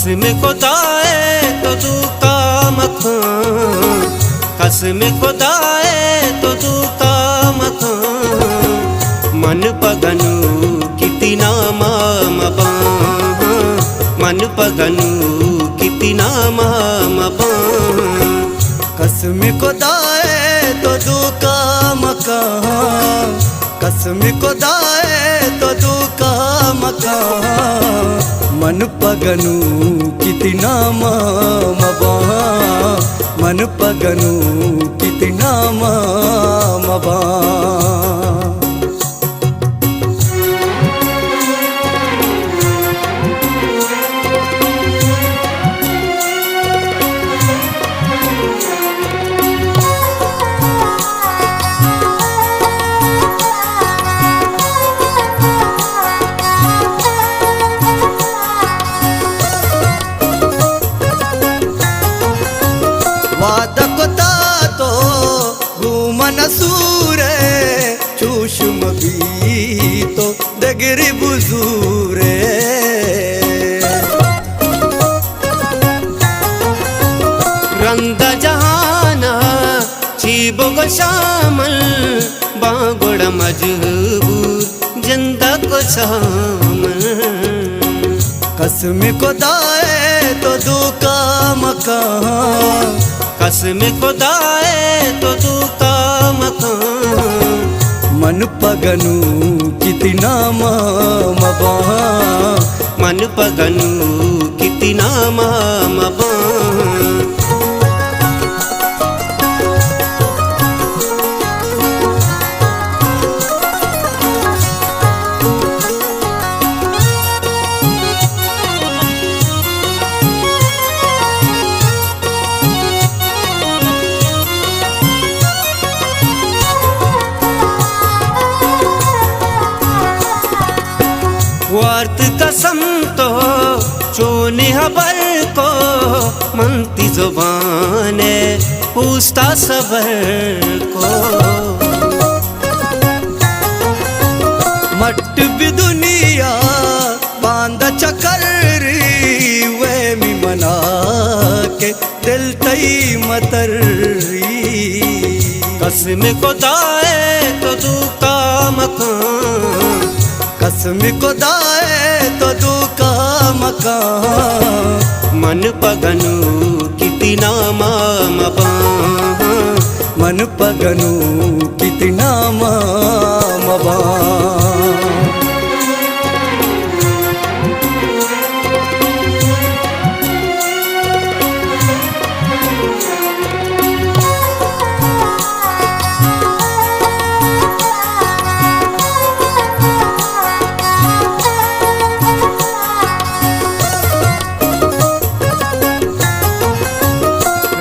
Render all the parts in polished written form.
कसम खुदाए तो तू काम खां, कसम खुदाए तो तू काम खां, मन पगनु कितना मामबा, मन पगनु कितना मामबा। कसम खुदाए तो तू काम खां, कसम खुदाए तो तू काम खां, मन पगनु कितना मामबा, मन पगनु कितना मामबा। सूरे चूशम भी तो दगरी बुजूरे, रंग जहाना चीबो को शामल, बागुड़ मजबूर जिंदा को शामल। कसम खुदाए तो तू काम खां, कसम खुदाए तो तू काम खां, मन पगनु कितना मामबा, मन पगनु कितना मामबा। वार्त कसम तो चोने हबर को, मनती जुबाने पूछता सबर को। मट भी दुनिया बांध चकर वे मी मना के दिल तई मतरी। कसम खुदाए तो तू काम खां, कसम खुदाए तो तू काम खां, मन पगनु कितना मामबा, मन पगनु कितना मामबा।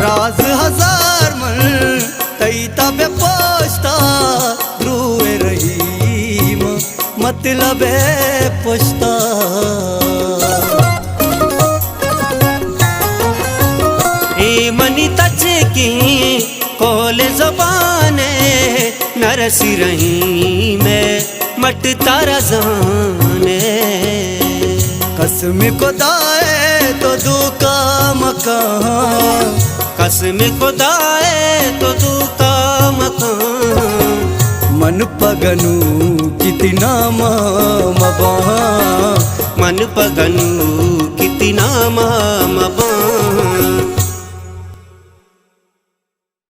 राज हजार मन तई तबे पोछता, रुए रहीम मतलब पोछता। ए मनी तच की कोल ज़बाने, नरसी रही में मट तारा जाने। कसम खुदाए तो तू काम खां, कसम खुदाए तो तू काम खां, मन पगनु कितना मामबा, मन पगनु कितना मामबा।